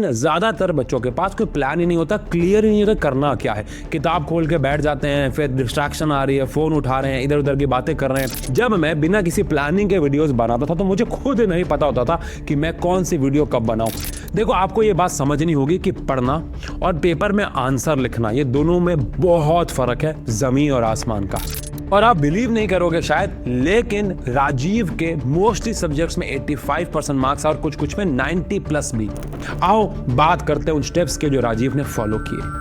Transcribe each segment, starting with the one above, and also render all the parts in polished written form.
ज्यादातर बच्चों के पास कोई प्लान ही नहीं होता, क्लियर ही नहीं होता करना क्या है। किताब खोल के बैठ जाते हैं, फिर डिस्ट्रैक्शन आ रही है, फोन उठा रहे हैं, इधर उधर की बातें कर रहे हैं। जब मैं बिना किसी प्लानिंग के वीडियोस बनाता था तो मुझे खुद नहीं पता होता था कि मैं कौन सी वीडियो कब बनाऊं। देखो, आपको ये बात समझनी होगी कि पढ़ना और पेपर में आंसर लिखना, ये दोनों में बहुत फर्क है, जमीन और आसमान का। और आप बिलीव नहीं करोगे शायद, लेकिन राजीव के मोस्टली सब्जेक्ट्स में 85% मार्क्स और कुछ कुछ में 90+ भी। आओ बात करते हैं उन स्टेप्स के जो राजीव ने फॉलो किए।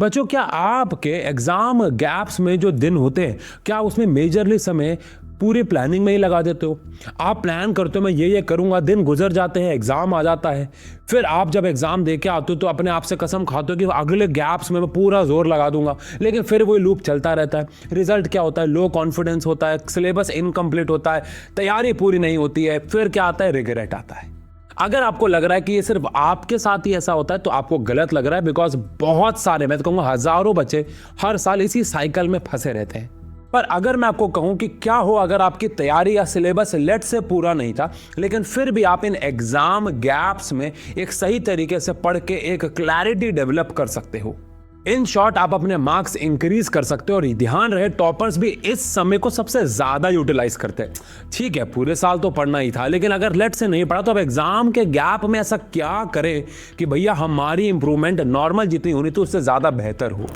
बच्चों, क्या आपके एग्जाम गैप्स में जो दिन होते हैं, क्या उसमें मेजरली समय पूरी प्लानिंग में ही लगा देते हो? आप प्लान करते हो मैं ये करूंगा, दिन गुजर जाते हैं, एग्जाम आ जाता है, फिर आप जब एग्जाम दे के आते हो तो अपने आप से कसम खाते हो कि अगले गैप्स में मैं पूरा जोर लगा दूंगा, लेकिन फिर वही लूप चलता रहता है। रिजल्ट क्या होता है? लो कॉन्फिडेंस होता है, सिलेबस इनकम्प्लीट होता है, तैयारी पूरी नहीं होती है, फिर क्या आता है? रिग्रेट आता है। अगर आपको लग रहा है कि ये सिर्फ आपके साथ ही ऐसा होता है तो आपको गलत लग रहा है, बिकॉज बहुत सारे, मैं तो कहूँगा हजारों बच्चे हर साल इसी साइकिल में फंसे रहते हैं। पर अगर मैं आपको कहूं कि क्या हो अगर आपकी तैयारी या सिलेबस लेट से पूरा नहीं था, लेकिन फिर भी आप इन एग्जाम गैप्स में एक सही तरीके से पढ़ के एक क्लैरिटी डेवलप कर सकते हो। इन शॉर्ट, आप अपने मार्क्स इंक्रीज कर सकते हो। और ध्यान रहे, टॉपर्स भी इस समय को सबसे ज्यादा यूटिलाइज करते हैं। ठीक है, पूरे साल तो पढ़ना ही था, लेकिन अगर लेट से नहीं पढ़ा तो अब एग्जाम के गैप में ऐसा क्या करें कि भैया हमारी इंप्रूवमेंट नॉर्मल जितनी होनी तो उससे ज्यादा बेहतर हो।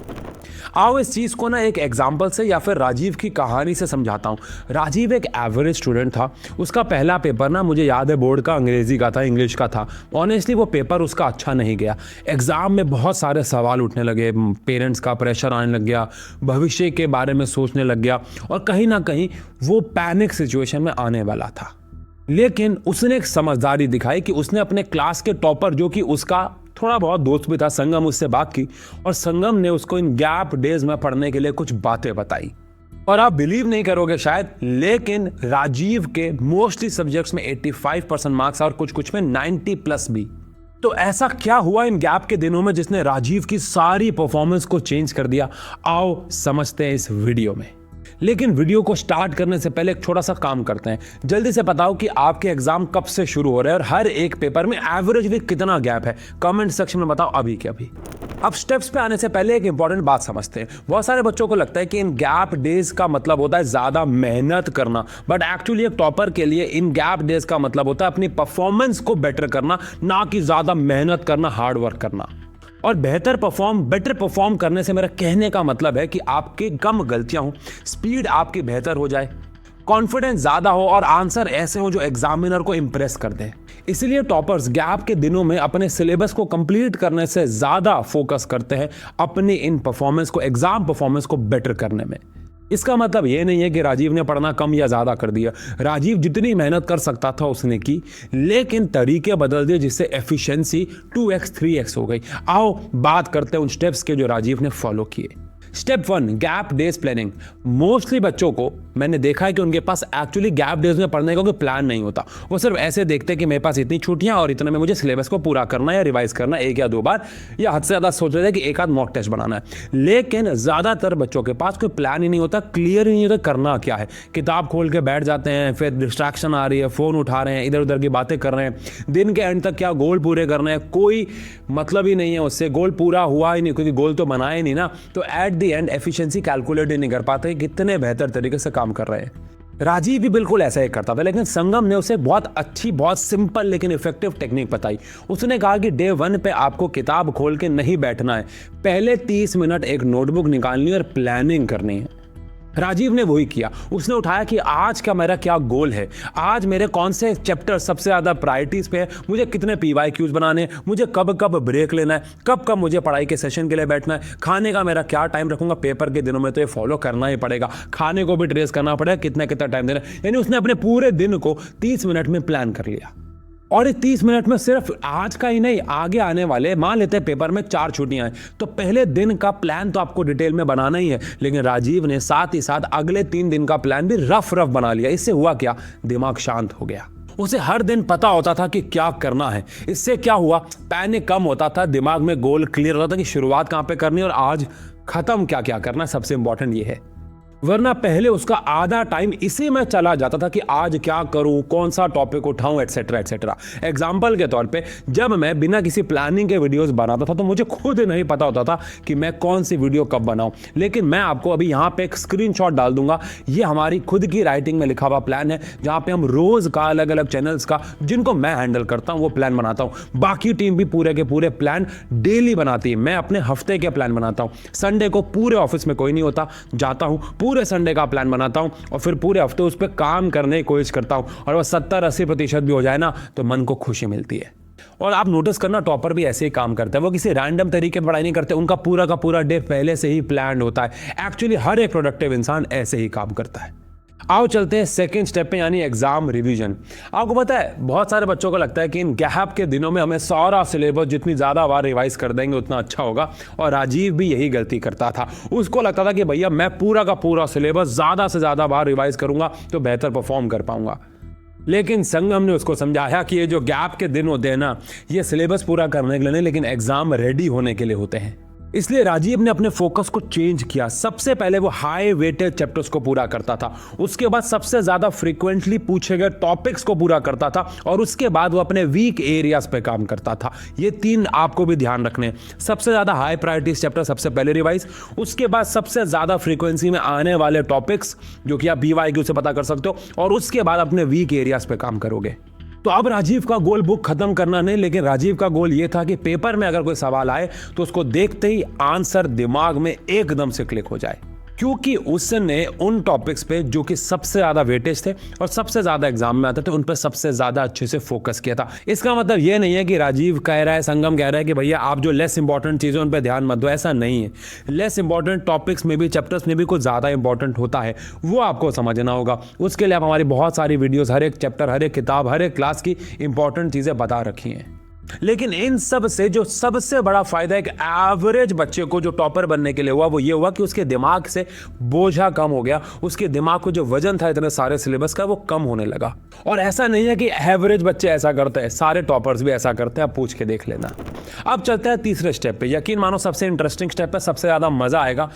आओ इस चीज को ना एक एग्जाम्पल से या फिर राजीव की कहानी से समझाता हूं। राजीव एक एवरेज स्टूडेंट था। उसका पहला पेपर ना, मुझे याद है, बोर्ड का अंग्रेजी का था, इंग्लिश का था। ऑनेस्टली वो पेपर उसका अच्छा नहीं गया। एग्जाम में बहुत सारे सवाल उठने लगे, पेरेंट्स का प्रेशर आने लग गया, भविष्य के बारे में सोचने लग गया, और कहीं ना कहीं वो पैनिक सिचुएशन में आने वाला था। लेकिन उसने एक समझदारी दिखाई कि उसने अपने क्लास के टॉपर, जो कि उसका थोड़ा बहुत दोस्त भी था, संगम, उससे बात की, और संगम ने उसको इन गैप डेज में पढ़ने के लिए कुछ बातें बताई। और आप बिलीव नहीं करोगे शायद, लेकिन राजीव के मोस्टली सब्जेक्ट्स में 85% मार्क्स और कुछ कुछ में 90+ भी। तो ऐसा क्या हुआ इन गैप के दिनों में जिसने राजीव की सारी परफॉर्मेंस को चेंज कर दिया? आओ समझते हैं इस वीडियो में। लेकिन वीडियो को स्टार्ट करने से पहले एक छोटा सा काम करते हैं। जल्दी से बताओ कि आपके एग्जाम कब से शुरू हो रहे हैं और हर एक पेपर में एवरेजली कितना गैप है। कमेंट सेक्शन में बताओ अभी के अभी। अब स्टेप्स पे आने से पहले एक इंपॉर्टेंट बात समझते हैं। बहुत सारे बच्चों को लगता है कि इन गैप डेज का मतलब होता है ज्यादा मेहनत करना, बट एक्चुअली एक टॉपर के लिए इन गैप डेज का मतलब होता है अपनी परफॉर्मेंस को बेटर करना, ना कि ज्यादा मेहनत करना, हार्ड वर्क करना। और बेटर परफॉर्म करने से मेरा कहने का मतलब है कि आपके कम गलतियां हो, स्पीड आपकी बेहतर हो जाए, कॉन्फिडेंस ज्यादा हो, और आंसर ऐसे हो जो एग्जामिनर को इंप्रेस कर दें। इसलिए टॉपर्स गैप के दिनों में अपने सिलेबस को कंप्लीट करने से ज्यादा फोकस करते हैं अपनी इन परफॉर्मेंस को, एग्जाम परफॉर्मेंस को बेटर करने में। इसका मतलब यह नहीं है कि राजीव ने पढ़ना कम या ज्यादा कर दिया। राजीव जितनी मेहनत कर सकता था उसने की, लेकिन तरीके बदल दिए जिससे एफिशिएंसी 2x 3x हो गई। आओ बात करते हैं उन स्टेप्स के जो राजीव ने फॉलो किए। Step 1, gap days planning. Mostly बच्चों को मैंने देखा है कि उनके पास एक्चुअली गैप डेज में पढ़ने का कोई प्लान नहीं होता। वो सिर्फ ऐसे देखते हैं कि मेरे पास इतनी छुट्टियां और इतने में मुझे सिलेबस को पूरा करना है या रिवाइज करना है 1 या 2 बार, या हद से ज्यादा सोच रहे थे कि 1 आध मॉक टेस्ट बनाना है। लेकिन ज्यादातर बच्चों के पास कोई प्लान ही नहीं होता, क्लियर ही नहीं होता करना क्या है। किताब खोल के बैठ जाते हैं, फिर डिस्ट्रैक्शन आ रही है, फोन उठा रहे हैं, इधर उधर की बातें कर रहे हैं। दिन के एंड तक क्या गोल पूरे करने हैं, कोई मतलब ही नहीं है उससे, गोल पूरा हुआ ही नहीं क्योंकि गोल तो बनाया ही नहीं ना। तो at the end efficiency calculate ही नहीं कर पाते कितने बेहतर तरीके से काम कर रहे हैं। राजीव भी बिल्कुल ऐसा ही करता था, लेकिन संगम ने उसे बहुत अच्छी, बहुत सिंपल लेकिन इफेक्टिव टेक्निक बताई। उसने कहा कि डे 1 पे आपको किताब खोल के नहीं बैठना है, पहले 30 मिनट एक नोटबुक निकालनी और प्लानिंग करनी है। राजीव ने वही किया। उसने उठाया कि आज का मेरा क्या गोल है, आज मेरे कौन से चैप्टर सबसे ज़्यादा प्रायोरिटीज़ पे है, मुझे कितने PYQs बनाने हैं, मुझे कब कब ब्रेक लेना है, कब कब मुझे पढ़ाई के सेशन के लिए बैठना है, खाने का मेरा क्या टाइम रखूंगा, पेपर के दिनों में तो ये फॉलो करना ही पड़ेगा, खाने को भी ट्रेस करना पड़ेगा, कितना कितना टाइम देना। यानी उसने अपने पूरे दिन को 30 मिनट में प्लान कर लिया। और 30 मिनट में सिर्फ आज का ही नहीं, आगे आने वाले, मान लेते हैं पेपर में 4 छुट्टियां हैं, तो पहले दिन का प्लान तो आपको डिटेल में बनाना ही है, लेकिन राजीव ने साथ ही साथ अगले 3 दिन का प्लान भी रफ बना लिया। इससे हुआ क्या, दिमाग शांत हो गया। उसे हर दिन पता होता था कि क्या करना है। इससे क्या हुआ, पैनिक कम होता था, दिमाग में गोल क्लियर होता था कि शुरुआत कहां पे करनी है और आज खत्म क्या क्या करना है। सबसे इंपॉर्टेंट ये है। वरना पहले उसका आधा टाइम इसी में चला जाता था कि आज क्या करूं, कौन सा टॉपिक उठाऊं, एटसेट्रा एटसेट्रा। एग्जाम्पल के तौर पे जब मैं बिना किसी प्लानिंग के वीडियोस बनाता था तो मुझे खुद नहीं पता होता था कि मैं कौन सी वीडियो कब बनाऊं। लेकिन मैं आपको अभी यहाँ पे एक स्क्रीनशॉट डाल दूंगा। ये हमारी खुद की राइटिंग में लिखा हुआ प्लान है, जहाँ पे हम रोज का अलग अलग चैनल्स का जिनको मैं हैंडल करता हूँ वो प्लान बनाता हूँ। बाकी टीम भी पूरे के पूरे प्लान डेली बनाती है, मैं अपने हफ्ते के प्लान बनाता हूँ। संडे को पूरे ऑफिस में कोई नहीं होता, जाता हूँ पूरे संडे का प्लान बनाता हूं और फिर पूरे हफ्ते उस पर काम करने की कोशिश करता हूं, और वह 70-80% भी हो जाए ना तो मन को खुशी मिलती है। और आप नोटिस करना, टॉपर भी ऐसे ही काम करते हैं, वो किसी रैंडम तरीके पढ़ाई नहीं करते, उनका पूरा का पूरा डे पहले से ही प्लान होता है। एक्चुअली हर एक प्रोडक्टिव इंसान ऐसे ही काम करता है। आओ चलते हैं सेकंड स्टेप पे, यानी एग्जाम रिवीजन। आपको पता है बहुत सारे बच्चों को लगता है कि इन गैप के दिनों में हमें सारा सिलेबस जितनी ज़्यादा बार रिवाइज कर देंगे उतना अच्छा होगा, और राजीव भी यही गलती करता था। उसको लगता था कि भैया मैं पूरा का पूरा सिलेबस ज़्यादा से ज़्यादा बार रिवाइज करूंगा तो बेहतर परफॉर्म कर पाऊंगा। लेकिन संगम ने उसको समझाया कि ये जो गैप के दिन होते हैं ना, ये सिलेबस पूरा करने के लिए नहीं, लेकिन एग्जाम रेडी होने के लिए होते हैं। इसलिए राजीव ने अपने फोकस को चेंज किया। सबसे पहले वो हाई वेटेड चैप्टर्स को पूरा करता था, उसके बाद सबसे ज्यादा फ्रीक्वेंटली पूछे गए टॉपिक्स को पूरा करता था, और उसके बाद वो अपने वीक एरियाज पे काम करता था। ये 3 आपको भी ध्यान रखने। सबसे ज्यादा हाई प्रायोरिटी चैप्टर सबसे पहले रिवाइज, उसके बाद सबसे ज्यादा फ्रीक्वेंसी में आने वाले टॉपिक्स जो कि आप BYQ से पता कर सकते हो, और उसके बाद अपने वीक एरियाज पे काम करोगे। तो अब राजीव का गोल बुक खत्म करना नहीं, लेकिन राजीव का गोल ये था कि पेपर में अगर कोई सवाल आए तो उसको देखते ही आंसर दिमाग में एकदम से क्लिक हो जाए, क्योंकि उसने उन टॉपिक्स पे जो कि सबसे ज्यादा वेटेज थे और सबसे ज्यादा एग्जाम में आते थे उन पे सबसे ज्यादा अच्छे से फोकस किया था। इसका मतलब ये नहीं है कि राजीव कह रहा है, संगम कह रहा है कि भैया आप जो लेस इंपॉर्टेंट चीजें उन पे ध्यान मत दो, ऐसा नहीं है। लेस इंपॉर्टेंट टॉपिक्स में भी, चैप्टर्स में भी कुछ ज्यादा इंपॉर्टेंट होता है, वो आपको समझना होगा। उसके लिए आप हमारी बहुत सारी वीडियोस, हर एक चैप्टर, हर एक किताब, हर एक क्लास की इंपॉर्टेंट चीजें बता रखी हैं। लेकिन इन सब से जो सबसे बड़ा फायदा एक एवरेज बच्चे को जो टॉपर बनने के लिए हुआ, वो ये हुआ कि उसके दिमाग से बोझा कम हो गया। उसके दिमाग को जो वजन था इतने सारे सिलेबस का, वो कम होने लगा। और ऐसा नहीं है कि एवरेज बच्चे ऐसा करते हैं, सारे टॉपर्स भी ऐसा करते हैं, आप पूछ के देख लेना। अब चलते हैं तीसरे स्टेप पे। यकीन मानो सबसे इंटरेस्टिंग स्टेप है, सबसे ज्यादा मजा आएगा,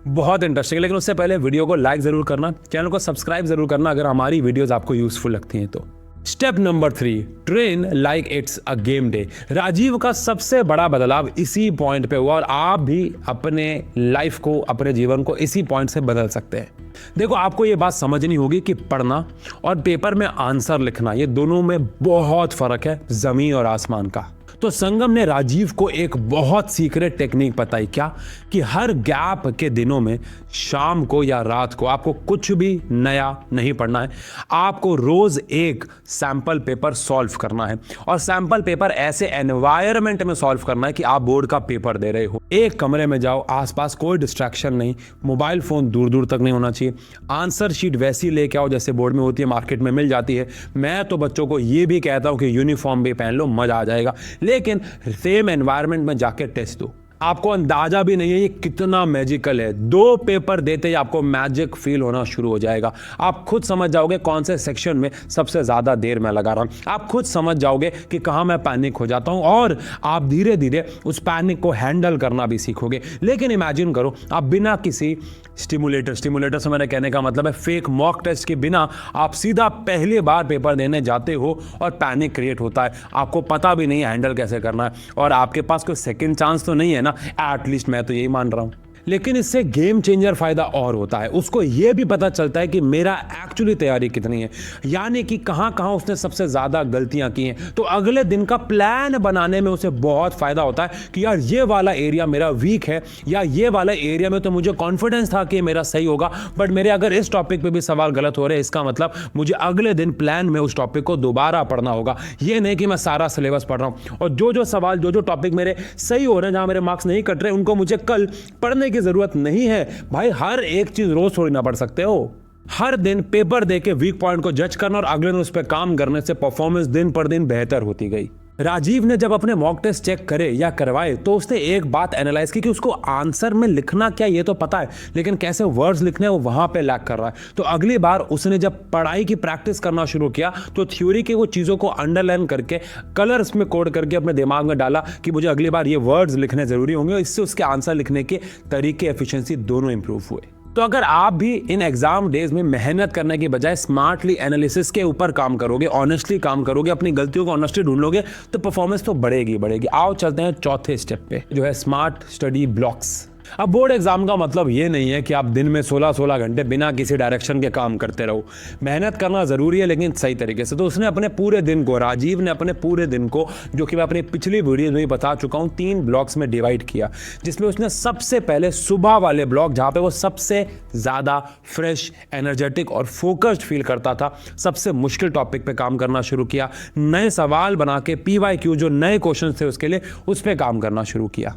बहुत इंटरेस्टिंग। लेकिन उससे पहले वीडियो को लाइक जरूर करना, चैनल को सब्सक्राइब जरूर करना अगर हमारी वीडियोस आपको यूजफुल लगती हैं तो। Step number 3, train like it's a game day. Rajiv का सबसे बड़ा बदलाव इसी पॉइंट पे हुआ, और आप भी अपने लाइफ को, अपने जीवन को इसी पॉइंट से बदल सकते हैं। देखो, आपको ये बात समझनी होगी कि पढ़ना और पेपर में आंसर लिखना, ये दोनों में बहुत फर्क है, जमीन और आसमान का। तो संगम ने राजीव को एक बहुत सीक्रेट टेक्निक बताई। क्या? कि हर गैप के दिनों में शाम को या रात को आपको कुछ भी नया नहीं पढ़ना है, आपको रोज एक सैंपल पेपर सॉल्व करना है। और सैंपल पेपर ऐसे एनवायरनमेंट में सॉल्व करना है कि आप बोर्ड का पेपर दे रहे हो। एक कमरे में जाओ, आसपास कोई डिस्ट्रैक्शन नहीं, मोबाइल फोन दूर दूर तक नहीं होना चाहिए। आंसर शीट वैसी लेके आओ जैसे बोर्ड में होती है, मार्केट में मिल जाती है। मैं तो बच्चों को ये भी कहता हूं कि यूनिफॉर्म भी पहन लो, मजा आ जाएगा। लेकिन सेम एनवायरनमेंट में जाके टेस्ट दो, आपको अंदाजा भी नहीं है ये कितना मैजिकल है। 2 पेपर देते ही आपको मैजिक फील होना शुरू हो जाएगा। आप खुद समझ जाओगे कौन से सेक्शन में सबसे ज्यादा देर मैं लगा रहा हूं, आप खुद समझ जाओगे कि कहां मैं पैनिक हो जाता हूं, और आप धीरे धीरे उस पैनिक को हैंडल करना भी सीखोगे। लेकिन इमेजिन करो, आप बिना किसी स्टिमुलेटर से मैंने कहने का मतलब है फेक मॉक टेस्ट के बिना आप सीधा पहली बार पेपर देने जाते हो और पैनिक क्रिएट होता है, आपको पता भी नहीं हैंडल कैसे करना है, और आपके पास कोई सेकंड चांस तो नहीं है ना, एटलीस्ट मैं तो यही मान रहा हूं। लेकिन इससे गेम चेंजर फायदा और होता है, उसको यह भी पता चलता है कि मेरा एक्चुअली तैयारी कितनी है, यानी कि कहां कहां उसने सबसे ज्यादा गलतियां की हैं। तो अगले दिन का प्लान बनाने में उसे बहुत फायदा होता है कि यार ये वाला एरिया मेरा वीक है, या ये वाला एरिया में तो मुझे कॉन्फिडेंस था कि मेरा सही होगा, बट मेरे अगर इस टॉपिक पे भी सवाल गलत हो रहे हैं, इसका मतलब मुझे अगले दिन प्लान में उस टॉपिक को दोबारा पढ़ना होगा। ये नहीं कि मैं सारा सिलेबस पढ़ रहा हूं और जो सवाल, जो टॉपिक मेरे सही हो रहे हैं, जहां मेरे मार्क्स नहीं कट रहे, उनको मुझे कल पढ़ने की जरूरत नहीं है। भाई, हर एक चीज रोज थोड़ी ना पढ़ सकते हो। हर दिन पेपर देके वीक पॉइंट को जज करना और अगले दिन उस पर काम करने से परफॉर्मेंस दिन पर दिन बेहतर होती गई। राजीव ने जब अपने मॉक टेस्ट चेक करे या करवाए तो उसने एक बात एनालाइज की कि उसको आंसर में लिखना क्या ये तो पता है, लेकिन कैसे वर्ड्स लिखने वो वहां पे लैक कर रहा है। तो अगली बार उसने जब पढ़ाई की प्रैक्टिस करना शुरू किया तो थ्योरी के वो चीजों को अंडरलाइन करके कलर्स में कोड करके अपने दिमाग में डाला कि मुझे अगली बार ये वर्ड्स लिखने जरूरी होंगे, और इससे उसके आंसर लिखने के तरीके, एफिशिएंसी दोनों इंप्रूव हुए। तो अगर आप भी इन एग्जाम डेज में मेहनत करने की बजाय स्मार्टली एनालिसिस के ऊपर काम करोगे, ऑनेस्टली काम करोगे, अपनी गलतियों को ऑनेस्टली ढूंढ लोगे, तो परफॉर्मेंस तो बढ़ेगी। आओ चलते हैं चौथे स्टेप पे, जो है स्मार्ट स्टडी ब्लॉक्स। अब बोर्ड एग्जाम का मतलब ये नहीं है कि आप दिन में 16-16 घंटे बिना किसी डायरेक्शन के काम करते रहो। मेहनत करना ज़रूरी है, लेकिन सही तरीके से। तो उसने अपने पूरे दिन को, राजीव ने अपने पूरे दिन को, जो कि मैं अपनी पिछली वीडियो में बता चुका हूँ, 3 ब्लॉक्स में डिवाइड किया, जिसमें उसने सबसे पहले सुबह वाले ब्लॉक, जहाँ पे वो सबसे ज़्यादा फ्रेश, एनर्जेटिक और फोकस्ड फील करता था, सबसे मुश्किल टॉपिक पे काम करना शुरू किया। नए सवाल बना के PYQ जो नए क्वेश्चन थे उसके लिए, उस पर काम करना शुरू किया।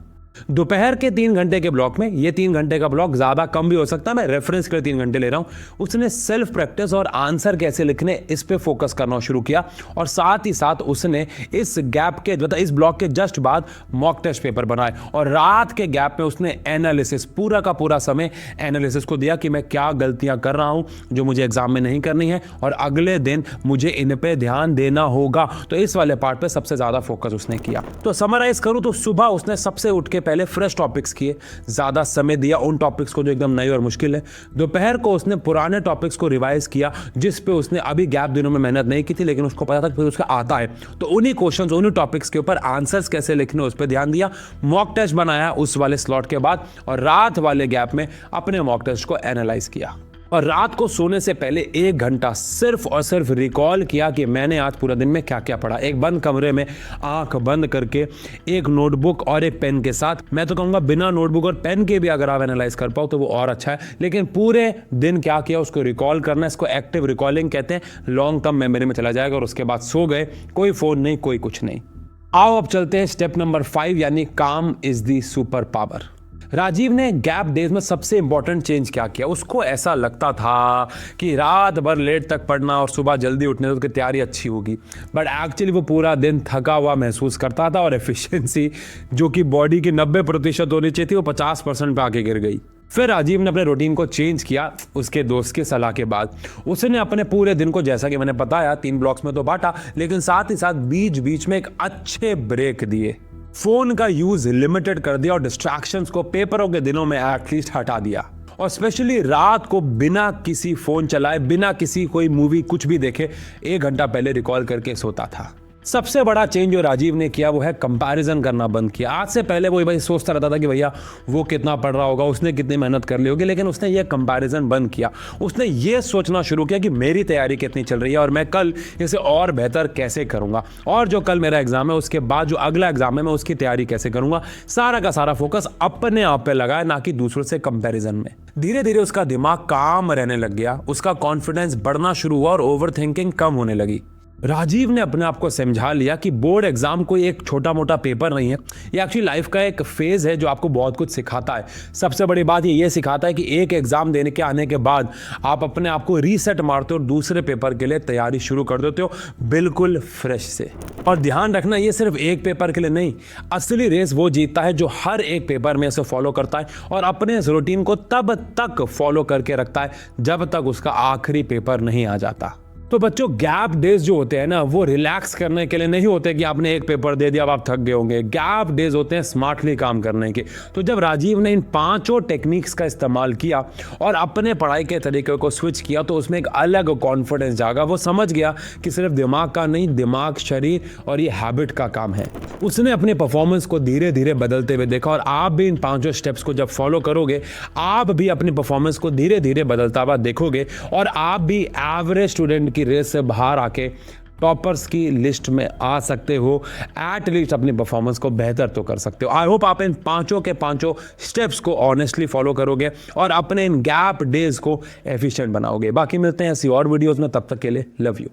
दोपहर के 3 घंटे के ब्लॉक में, ये 3 घंटे का ब्लॉक ज़्यादा कम भी हो सकता है, मैं रेफरेंस के लिए 3 घंटे ले रहा हूं, उसने सेल्फ प्रैक्टिस और आंसर कैसे लिखने, इस पे फोकस करना शुरू किया। और साथ ही साथ उसने इस गैप के, मतलब इस ब्लॉक के जस्ट बाद मॉक टेस्ट पेपर बनाए। और रात के गैप में उसने एनालिसिस, पूरा का पूरा समय एनालिसिस को दिया कि मैं क्या गलतियां कर रहा हूं जो मुझे एग्जाम में नहीं करनी है, और अगले दिन मुझे इन पे ध्यान देना होगा। तो इस वाले पार्ट पे सबसे ज़्यादा फोकस उसने किया। तो समराइज करूं तो सुबह उसने सबसे उठ के पहले फ्रेश टॉपिक्स किए, ज्यादा समय दिया उन टॉपिक्स को जो एकदम नए और मुश्किल है। दोपहर को उसने पुराने टॉपिक्स को रिवाइज किया, जिस पे उसने अभी गैप दिनों में मेहनत नहीं की थी, लेकिन उसको पता था कि उसका आता है। तो उन्हीं क्वेश्चंस, उन्हीं टॉपिक्स के ऊपर आंसर्स कैसे लिखने, उस पर ध्यान दिया। मॉक टेस्ट बनाया उस वाले स्लॉट के बाद, और रात वाले गैप में अपने मॉक टेस्ट को एनालाइज किया। और रात को सोने से पहले 1 घंटा सिर्फ और सिर्फ रिकॉल किया कि मैंने आज पूरा दिन में क्या क्या पढ़ा। एक बंद कमरे में आंख बंद करके, एक नोटबुक और एक पेन के साथ। मैं तो कहूँगा बिना नोटबुक और पेन के भी अगर आप एनालाइज कर पाओ तो वो और अच्छा है, लेकिन पूरे दिन क्या किया उसको रिकॉल करना। इसको एक्टिव रिकॉलिंग कहते हैं। लॉन्ग टर्म मेमोरी में चला जाएगा और उसके बाद सो गए, कोई फोन नहीं, कोई कुछ नहीं। आओ अब चलते हैं स्टेप नंबर 5, यानी काम is the super power. Rajiv ने गैप डेज में सबसे इंपॉर्टेंट चेंज क्या किया, उसको ऐसा लगता था कि रात भर लेट तक पढ़ना और सुबह जल्दी उठने से उसकी तैयारी अच्छी होगी, बट एक्चुअली वो पूरा दिन थका हुआ महसूस करता था, और एफिशिएंसी जो कि बॉडी की 90% होनी चाहिए थी, वो 50% पे आके गिर गई। फिर राजीव ने अपने रूटीन को चेंज किया उसके दोस्त की सलाह के बाद। उसने अपने पूरे दिन को, जैसा कि मैंने बताया, 3 ब्लॉक्स में तो बांटा, लेकिन साथ ही साथ बीच बीच में एक अच्छे ब्रेक दिए। फोन का यूज लिमिटेड कर दिया और डिस्ट्रैक्शंस को पेपरों के दिनों में एटलीस्ट हटा दिया। और स्पेशली रात को बिना किसी फोन चलाए, बिना किसी कोई मूवी कुछ भी देखे, 1 घंटा पहले रिकॉल करके सोता था। सबसे बड़ा चेंज जो राजीव ने किया वो है कंपैरिजन करना बंद किया। आज से पहले वो भाई सोचता रहता था कि भैया वो कितना पढ़ रहा होगा, उसने कितनी मेहनत कर ली होगी, लेकिन उसने ये कंपैरिजन बंद किया। उसने ये सोचना शुरू किया कि मेरी तैयारी कितनी चल रही है और मैं कल इसे और बेहतर कैसे करूंगा, और जो कल मेरा एग्जाम है उसके बाद जो अगला एग्जाम है मैं उसकी तैयारी कैसे करूंगा। सारा का सारा फोकस अपने आप पे लगाए, ना कि दूसरों से कंपैरिजन में। धीरे धीरे उसका दिमाग काम रहने लग गया, उसका कॉन्फिडेंस बढ़ना शुरू हुआ और ओवर थिंकिंग कम होने लगी। राजीव ने अपने आप को समझा लिया कि बोर्ड एग्जाम कोई एक छोटा मोटा पेपर नहीं है, ये एक्चुअली लाइफ का एक फेज है जो आपको बहुत कुछ सिखाता है। सबसे बड़ी बात ये सिखाता है कि एक एग्जाम देने के आने के बाद आप अपने आप को रीसेट मारते हो और दूसरे पेपर के लिए तैयारी शुरू कर देते हो बिल्कुल फ्रेश से। और ध्यान रखना, ये सिर्फ एक पेपर के लिए नहीं, असली रेस वो जीतता है जो हर एक पेपर में इसे फॉलो करता है और अपने इस रूटीन को तब तक फॉलो करके रखता है जब तक उसका आखिरी पेपर नहीं आ जाता। तो बच्चों, गैप डेज जो होते हैं ना, वो रिलैक्स करने के लिए नहीं होते कि आपने एक पेपर दे दिया अब आप थक गए होंगे। गैप डेज होते हैं स्मार्टली काम करने के। तो जब राजीव ने इन 5 टेक्निक्स का इस्तेमाल किया और अपने पढ़ाई के तरीके को स्विच किया, तो उसमें एक अलग कॉन्फिडेंस जागा। वो समझ गया कि सिर्फ दिमाग का नहीं, दिमाग, शरीर और ये हैबिट का काम है। उसने अपने परफॉर्मेंस को धीरे धीरे बदलते हुए देखा, और आप भी इन 5 स्टेप्स को जब फॉलो करोगे, आप भी अपनी परफॉर्मेंस को धीरे धीरे बदलता हुआ देखोगे, और आप भी एवरेज स्टूडेंट की रेस से बाहर आके टॉपर्स की लिस्ट में आ सकते हो। एटलीस्ट अपनी परफॉर्मेंस को बेहतर तो कर सकते हो। आई होप आप इन 5 के 5 स्टेप्स को ऑनेस्टली फॉलो करोगे और अपने इन गैप डेज को एफिशिएंट बनाओगे। बाकी मिलते हैं ऐसी और वीडियोस में, तब तक के लिए लव यू।